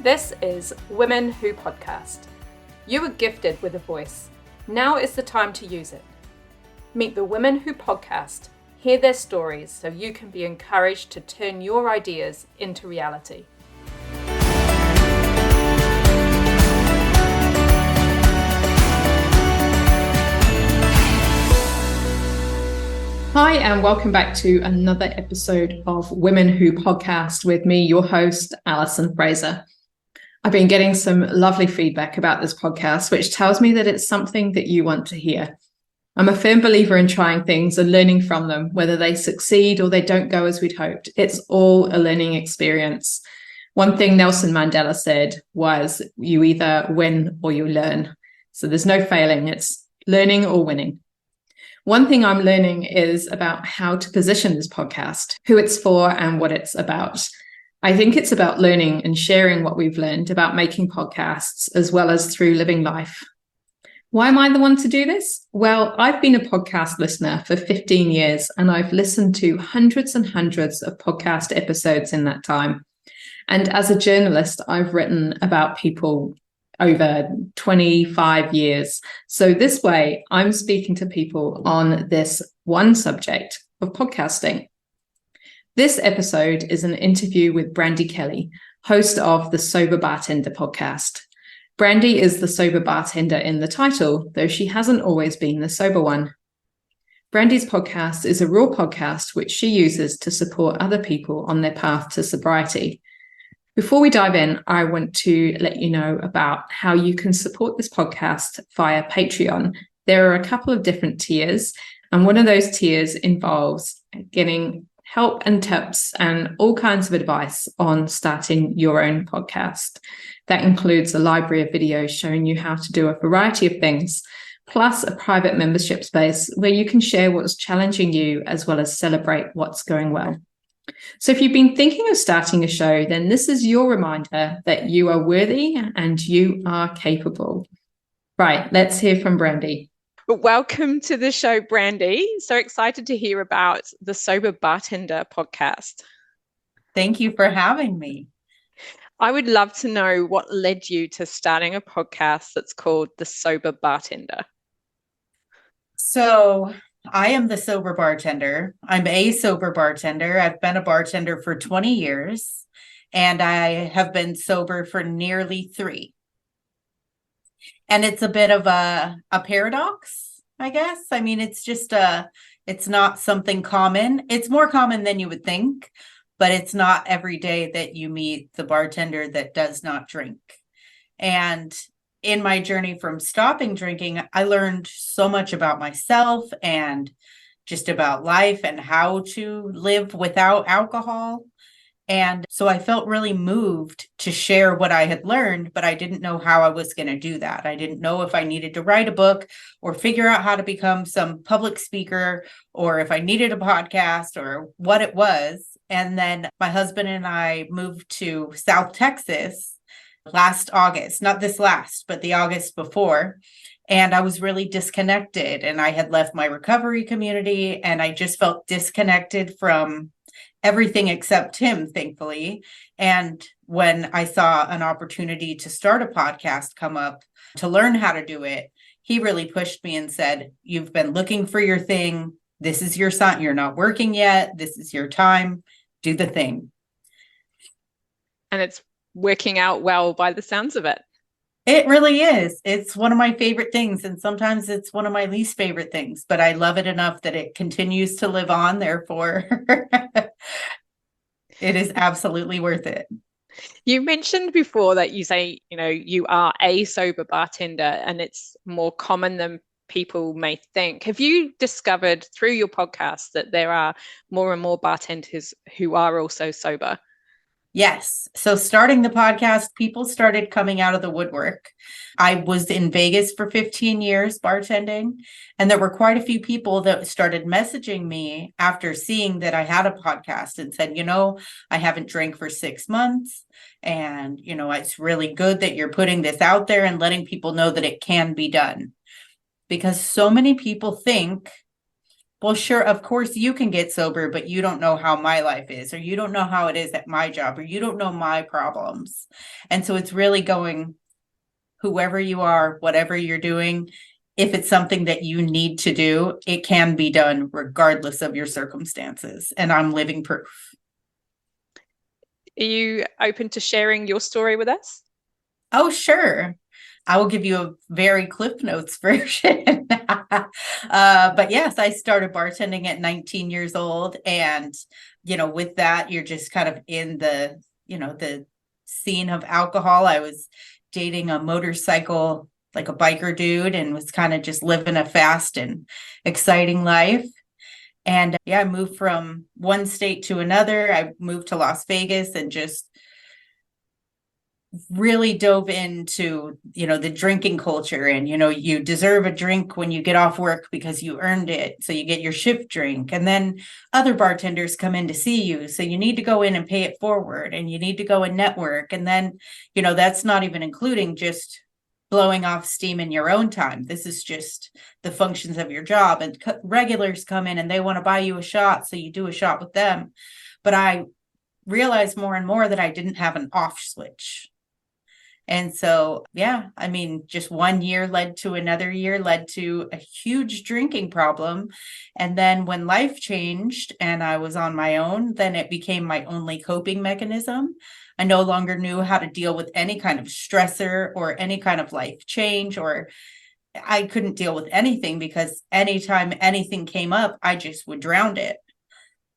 This is Women Who Podcast. You were gifted with a voice. Now is the time to use it. Meet the Women Who Podcast. Hear their stories so you can be encouraged to turn your ideas into reality. Hi, and welcome back to another episode of Women Who Podcast with me, your host, Alison Fraser. I've been getting some lovely feedback about this podcast, which tells me that it's something that you want to hear. I'm a firm believer in trying things and learning from them, whether they succeed or they don't go as we'd hoped. It's all a learning experience. One thing Nelson Mandela said was, you either win or you learn. So there's no failing, it's learning or winning. One thing I'm learning is about how to position this podcast, who it's for and what it's about. I think it's about learning and sharing what we've learned about making podcasts, as well as through living life. Why am I the one to do this? Well, I've been a podcast listener for 15 years, and I've listened to hundreds and hundreds of podcast episodes in that time. And as a journalist, I've written about people over 25 years. So this way, I'm speaking to people on this one subject of podcasting. This episode is an interview with Brandi Kelly, host of the Sober Bartender podcast. Brandi is the sober bartender in the title, though she hasn't always been the sober one. Brandi's podcast is a raw podcast which she uses to support other people on their path to sobriety. Before we dive in, I want to let you know about how you can support this podcast via Patreon. There are a couple of different tiers, and one of those tiers involves getting help and tips and all kinds of advice on starting your own podcast. That includes a library of videos showing you how to do a variety of things, plus a private membership space where you can share what's challenging you as well as celebrate what's going well. So if you've been thinking of starting a show, then this is your reminder that you are worthy and you are capable. Right, let's hear from Brandi. Welcome to the show, Brandi. So excited to hear about the Sober Bartender podcast. Thank you for having me. I would love to know what led you to starting a podcast that's called the Sober Bartender. So I am the Sober Bartender. I'm a sober bartender. I've been a bartender for 20 years, and I have been sober for nearly 3. And it's a bit of a paradox, I guess. I mean, it's not something common. It's more common than you would think, but it's not every day that you meet the bartender that does not drink. And in my journey from stopping drinking, I learned so much about myself and just about life and how to live without alcohol. And so I felt really moved to share what I had learned, but I didn't know how I was going to do that. I didn't know if I needed to write a book or figure out how to become some public speaker, or if I needed a podcast or what it was. And then my husband and I moved to South Texas last August, not this last, but the August before. And I was really disconnected, and I had left my recovery community, and I just felt disconnected from everything except him, thankfully. And when I saw an opportunity to start a podcast come up to learn how to do it, he really pushed me and said, "You've been looking for your thing. This is your sign. You're not working yet. This is your time. Do the thing." And it's working out well by the sounds of it. It really is. It's one of my favorite things, and sometimes it's one of my least favorite things, but I love it enough that it continues to live on. Therefore, it is absolutely worth it. You mentioned before that you say, you are a sober bartender, and it's more common than people may think. Have you discovered through your podcast that there are more and more bartenders who are also sober? Yes. So starting the podcast, people started coming out of the woodwork. I was in Vegas for 15 years bartending, and there were quite a few people that started messaging me after seeing that I had a podcast and said, I haven't drank for 6 months, and, it's really good that you're putting this out there and letting people know that it can be done. Because so many people think well, sure, of course you can get sober, but you don't know how my life is, or you don't know how it is at my job, or you don't know my problems. And so it's really going, whoever you are, whatever you're doing, if it's something that you need to do, it can be done regardless of your circumstances. And I'm living proof. Are you open to sharing your story with us? Oh, sure. I will give you a very Cliff Notes version. But yes, I started bartending at 19 years old. And, with that, you're just kind of in the scene of alcohol. I was dating a motorcycle, like a biker dude, and was kind of just living a fast and exciting life. And I moved from one state to another. I moved to Las Vegas and just really dove into, the drinking culture. And, you deserve a drink when you get off work because you earned it. So you get your shift drink. And then other bartenders come in to see you. So you need to go in and pay it forward, and you need to go and network. And then, that's not even including just blowing off steam in your own time. This is just the functions of your job. And regulars come in and they want to buy you a shot. So you do a shot with them. But I realized more and more that I didn't have an off switch. And so, just one year led to another year, led to a huge drinking problem. And then when life changed and I was on my own, then it became my only coping mechanism. I no longer knew how to deal with any kind of stressor or any kind of life change, or I couldn't deal with anything because anytime anything came up, I just would drown it.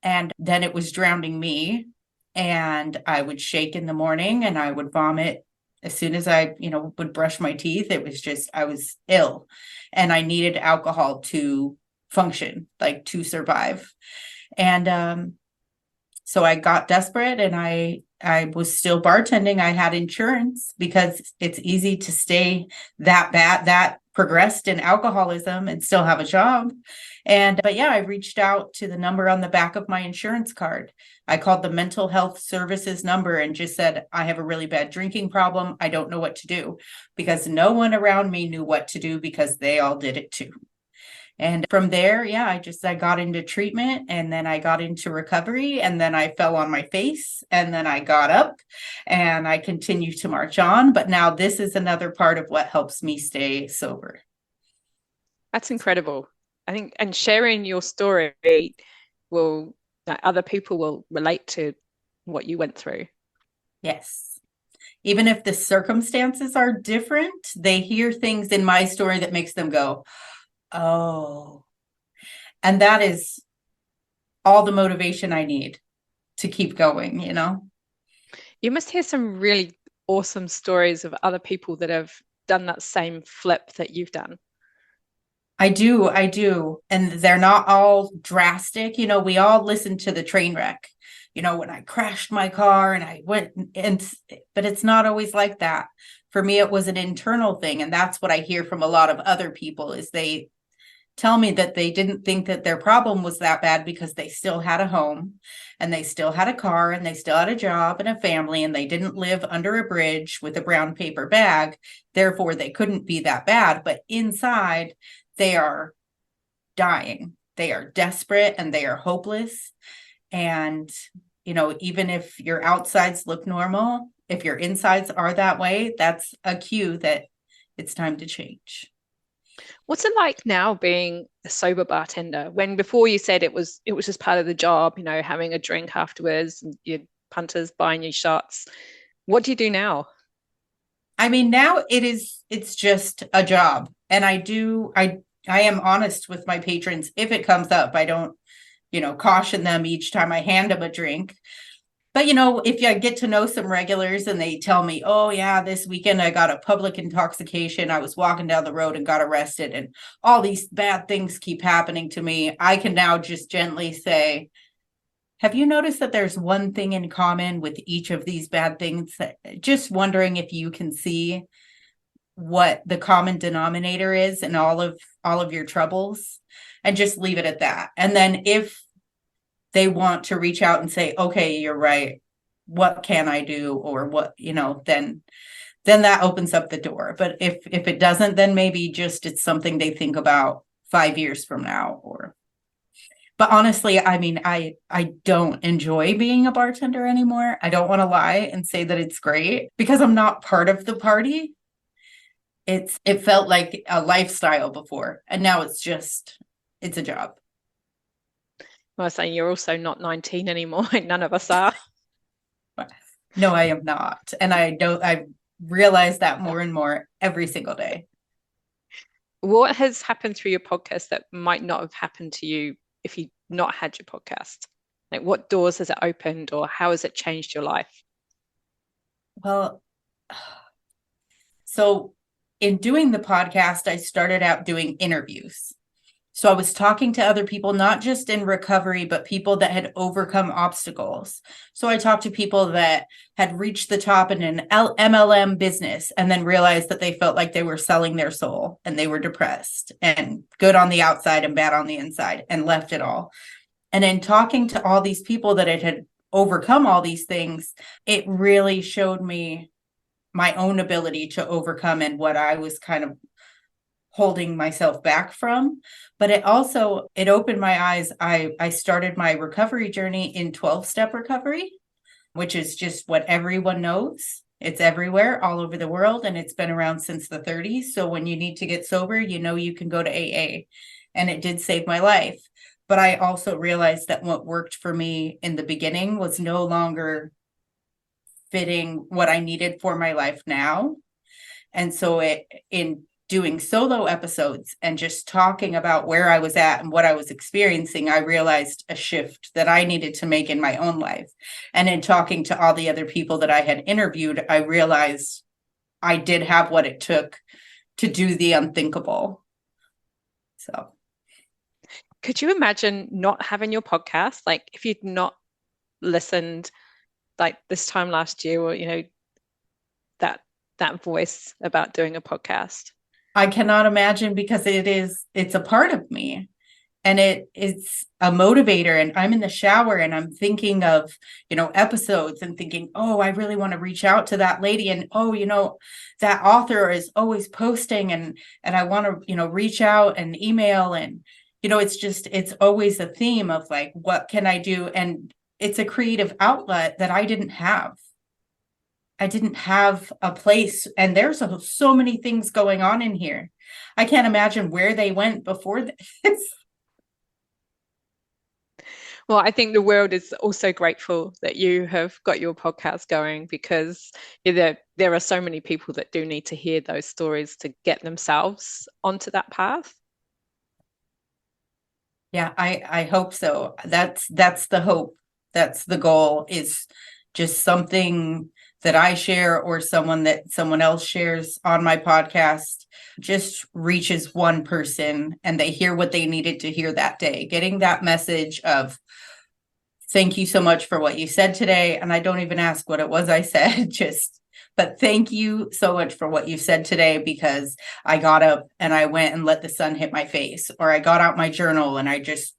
And then it was drowning me, and I would shake in the morning and I would vomit as soon as I, would brush my teeth. It was just, I was ill and I needed alcohol to function, like to survive. And so I got desperate, and I was still bartending. I had insurance because it's easy to stay that bad, that progressed in alcoholism and still have a job. But I reached out to the number on the back of my insurance card. I called the mental health services number and just said, I have a really bad drinking problem. I don't know what to do, because no one around me knew what to do because they all did it too. And from there, I got into treatment, and then I got into recovery, and then I fell on my face, and then I got up and I continue to march on. But now this is another part of what helps me stay sober. That's incredible. I think, and sharing your story will, other people will relate to what you went through. Yes. Even if the circumstances are different, they hear things in my story that makes them go, oh. And that is all the motivation I need to keep going, You must hear some really awesome stories of other people that have done that same flip that you've done. I do. And they're not all drastic. We all listen to the train wreck, when I crashed my car and I went but it's not always like that. For me, it was an internal thing. And that's what I hear from a lot of other people, is they tell me that they didn't think that their problem was that bad because they still had a home, and they still had a car, and they still had a job and a family, and they didn't live under a bridge with a brown paper bag. Therefore, they couldn't be that bad. But inside, they are dying. They are desperate and they are hopeless. And, even if your outsides look normal, if your insides are that way, that's a cue that it's time to change. What's it like now being a sober bartender, when before you said it was just part of the job, having a drink afterwards and your punters buying you shots? What do you do now? Now it's just a job. And I am honest with my patrons. If it comes up, I don't, caution them each time I hand them a drink. But, if I get to know some regulars and they tell me, oh, yeah, this weekend I got a public intoxication, I was walking down the road and got arrested, and all these bad things keep happening to me, I can now just gently say, have you noticed that there's one thing in common with each of these bad things? Just wondering if you can see what the common denominator is in all of your troubles, and just leave it at that. And then if they want to reach out and say, okay, you're right, what can I do? Or what, then that opens up the door. But if it doesn't, then maybe just it's something they think about 5 years from now. Or But honestly, I mean, I don't enjoy being a bartender anymore. I don't want to lie and say that it's great because I'm not part of the party. It felt like a lifestyle before, and now it's a job. I was saying you're also not 19 anymore. None of us are. No, I am not. And I realize that more and more every single day. What has happened through your podcast that might not have happened to you if you'd not had your podcast? Like what doors has it opened or how has it changed your life? Well, so in doing the podcast, I started out doing interviews. So I was talking to other people, not just in recovery, but people that had overcome obstacles. So I talked to people that had reached the top in an MLM business and then realized that they felt like they were selling their soul and they were depressed and good on the outside and bad on the inside and left it all. And in talking to all these people that had overcome all these things, it really showed me my own ability to overcome and what I was kind of holding myself back from. But it opened my eyes. I started my recovery journey in 12-step recovery, which is just what everyone knows. It's everywhere, all over the world, and it's been around since the 30s. So when you need to get sober, you can go to AA, and it did save my life. But I also realized that what worked for me in the beginning was no longer fitting what I needed for my life now. And so in doing solo episodes and just talking about where I was at and what I was experiencing, I realized a shift that I needed to make in my own life. And in talking to all the other people that I had interviewed, I realized I did have what it took to do the unthinkable. So. Could you imagine not having your podcast? Like if you'd not listened like this time last year or, that voice about doing a podcast? I cannot imagine because it's a part of me and it's a motivator, and I'm in the shower and I'm thinking of, episodes and thinking, oh, I really want to reach out to that lady. And, oh, that author is always posting and I want to, reach out and email and, it's always a theme of like, what can I do? And it's a creative outlet that I didn't have. I didn't have a place, and there's so many things going on in here. I can't imagine where they went before this. Well, I think the world is also grateful that you have got your podcast going because there are so many people that do need to hear those stories to get themselves onto that path. Yeah, I hope so. That's the hope. That's the goal, is just something that I share or someone else shares on my podcast just reaches one person and they hear what they needed to hear that day. Getting that message of, thank you so much for what you said today. And I don't even ask what it was I said, but thank you so much for what you said today, because I got up and I went and let the sun hit my face, or I got out my journal and I just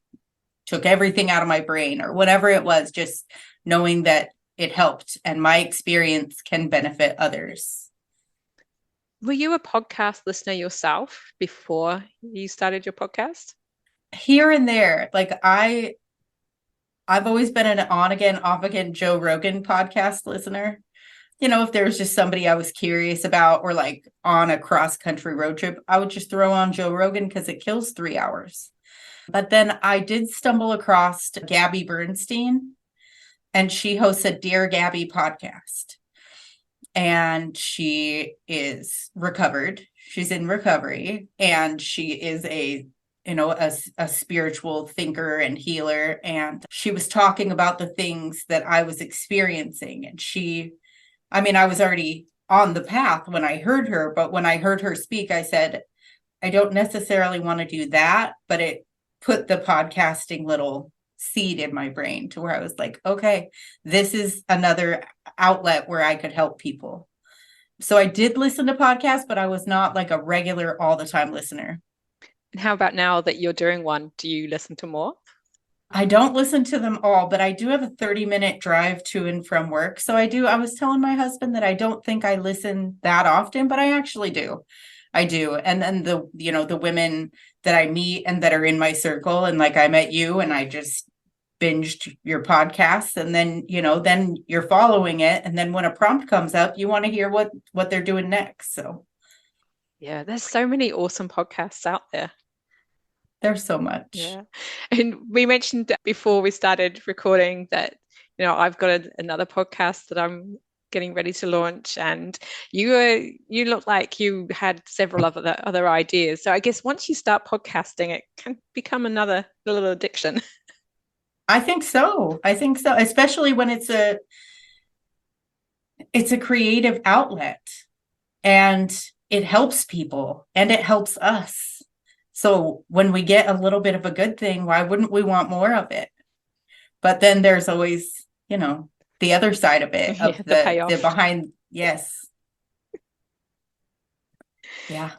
took everything out of my brain, or whatever it was, just knowing that it helped and my experience can benefit others. Were you a podcast listener yourself before you started your podcast? Here and there. Like I've always been an on again, off again Joe Rogan podcast listener. If there was just somebody I was curious about, or like on a cross country road trip, I would just throw on Joe Rogan because it kills 3 hours. But then I did stumble across Gabby Bernstein, and she hosts a Dear Gabby podcast. And she is recovered. She's in recovery, and she is a spiritual thinker and healer. And she was talking about the things that I was experiencing. And I was already on the path when I heard her, but when I heard her speak, I said, I don't necessarily want to do that, but it put the podcasting little seed in my brain to where I was like, okay, this is another outlet where I could help people. So I did listen to podcasts, but I was not like a regular all the time listener. And how about now that you're doing one, do you listen to more? I don't listen to them all, but I do have a 30-minute drive to and from work. So I was telling my husband that I don't think I listen that often, but I actually do. I do. And then the women that I meet and that are in my circle, and like I met you and I just binged your podcast, and then, then you're following it. And then when a prompt comes up, you want to hear what they're doing next. So Yeah, there's so many awesome podcasts out there. there's so much. Yeah. And we mentioned before we started recording that, I've got another podcast that I'm getting ready to launch, and you look like you had several other ideas. So I guess once you start podcasting, it can become another little addiction. I think so, especially when it's a creative outlet, and it helps people and it helps us. So when we get a little bit of a good thing, why wouldn't we want more of it? But then there's always, the other side of it, of the payoff. the behind. Yes. Yeah.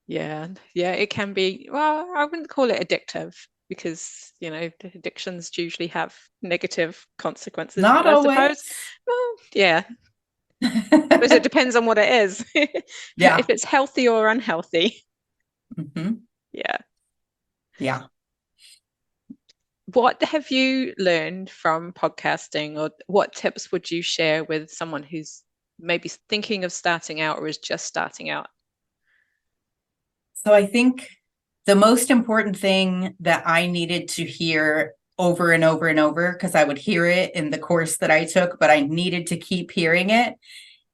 Yeah. It can be, well, I wouldn't call it addictive, because, the addictions usually have negative consequences. Not I always. suppose. Well, yeah. But it depends on what it is. Yeah. If it's healthy or unhealthy. Mm-hmm. Yeah. Yeah. What have you learned from podcasting, or what tips would you share with someone who's maybe thinking of starting out or is just starting out? So I think the most important thing that I needed to hear over and over and over, because I would hear it in the course that I took, but I needed to keep hearing it,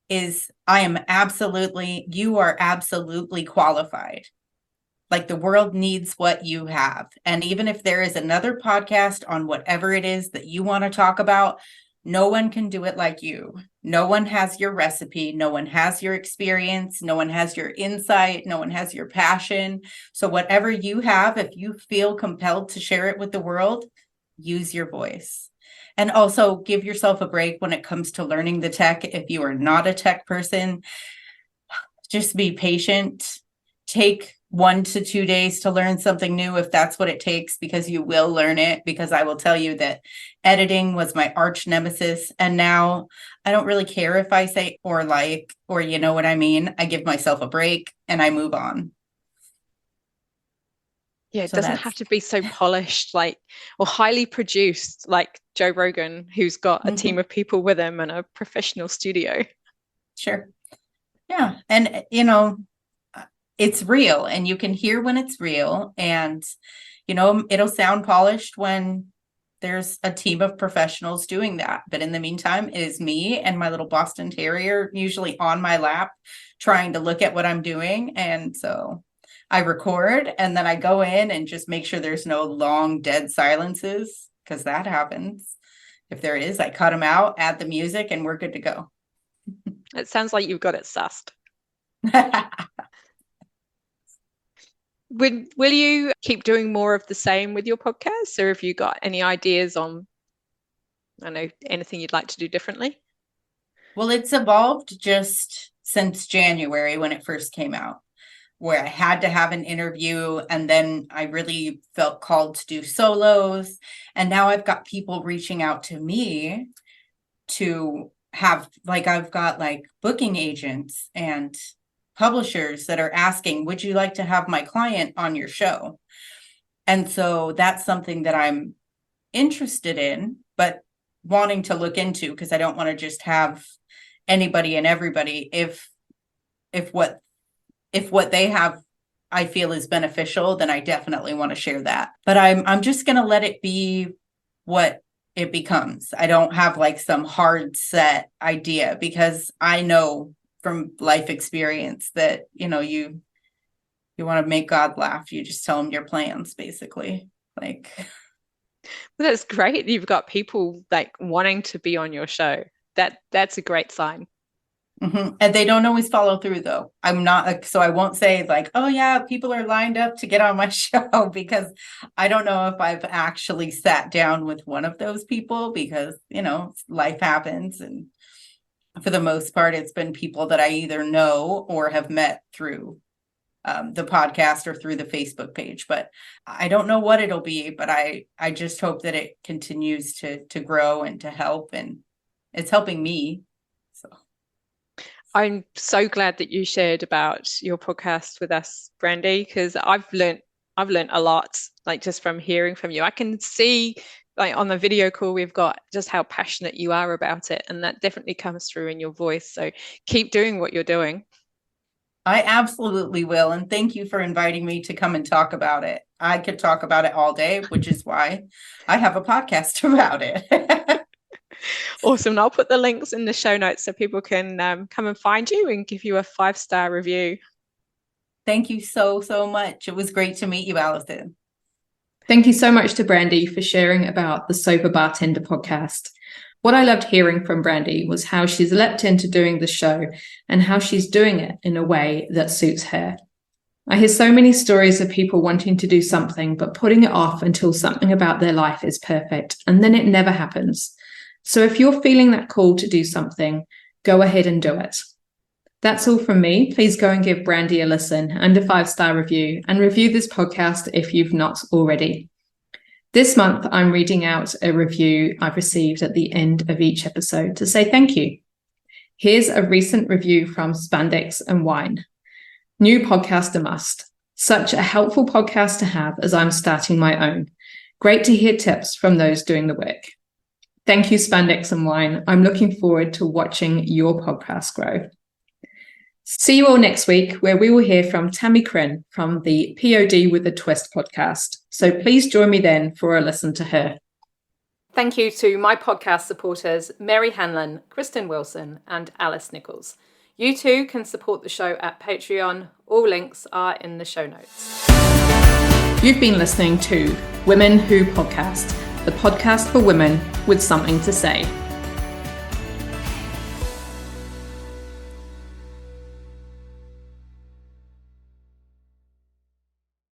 is you are absolutely qualified. Like, the world needs what you have. And even if there is another podcast on whatever it is that you want to talk about, no one can do it like you. No one has your recipe. No one has your experience. No one has your insight. No one has your passion. So whatever you have, if you feel compelled to share it with the world, use your voice. And also give yourself a break when it comes to learning the tech. If you are not a tech person, just be patient. Take 1 to 2 days to learn something new, if that's what it takes, because you will learn it. Because I will tell you that editing was my arch nemesis. And now I don't really care if I say or you know what I mean. I give myself a break and I move on. Yeah, it doesn't have to be so polished, or highly produced, like Joe Rogan, who's got a team of people with him and a professional studio. Sure. Yeah. And, it's real, and you can hear when it's real, and, it'll sound polished when there's a team of professionals doing that. But in the meantime, it is me and my little Boston Terrier, usually on my lap, trying to look at what I'm doing. And so I record, and then I go in and just make sure there's no long dead silences, because that happens. If there is, I cut them out, add the music, and we're good to go. It sounds like you've got it sussed. Will you keep doing more of the same with your podcast, or have you got any ideas on, I don't know, anything you'd like to do differently? Well, it's evolved just since January, when it first came out, where I had to have an interview, and then I really felt called to do solos. And now I've got people reaching out to me to have, I've got booking agents and publishers that are asking, would you like to have my client on your show? And so that's something that I'm interested in, but wanting to look into, because I don't want to just have anybody and everybody. If what they have I feel is beneficial, then I definitely want to share that. But I'm just going to let it be what it becomes. I don't have some hard set idea, because I know from life experience that, you want to make God laugh. You just tell him your plans, basically. Well, that's great. You've got people wanting to be on your show. That's a great sign. Mm-hmm. And they don't always follow through, though. I'm not, so I won't say oh yeah, people are lined up to get on my show, because I don't know if I've actually sat down with one of those people, because, life happens. And for the most part, it's been people that I either know or have met through the podcast or through the Facebook page. But I don't know what it'll be, but I just hope that it continues to grow and to help, and it's helping me. So I'm so glad that you shared about your podcast with us, Brandi, because I've learned a lot, like just from hearing from you. I can see, like on the video call we've got, just how passionate you are about it, and that definitely comes through in your voice. So keep doing what you're doing. I absolutely will. And thank you for inviting me to come and talk about it. I could talk about it all day, which is why I have a podcast about it. Awesome. And I'll put the links in the show notes so people can come and find you and give you a 5-star review. Thank you so much. It was great to meet you, Allison. Thank you so much to Brandi for sharing about the Sober Bartender podcast. What I loved hearing from Brandi was how she's leapt into doing the show and how she's doing it in a way that suits her. I hear so many stories of people wanting to do something but putting it off until something about their life is perfect, and then it never happens. So if you're feeling that call to do something, go ahead and do it. That's all from me. Please go and give Brandi a listen and a 5-star review, and review this podcast if you've not already. This month, I'm reading out a review I've received at the end of each episode to say thank you. Here's a recent review from Spandex and Wine. New podcaster must. Such a helpful podcast to have as I'm starting my own. Great to hear tips from those doing the work. Thank you, Spandex and Wine. I'm looking forward to watching your podcast grow. See you all next week, where we will hear from Tammy Crin from the POD with a Twist podcast. So please join me then for a listen to her. Thank you to my podcast supporters, Mary Hanlon, Kristen Wilson, and Alice Nichols. You too can support the show at Patreon. All links are in the show notes. You've been listening to Women Who Podcast, the podcast for women with something to say.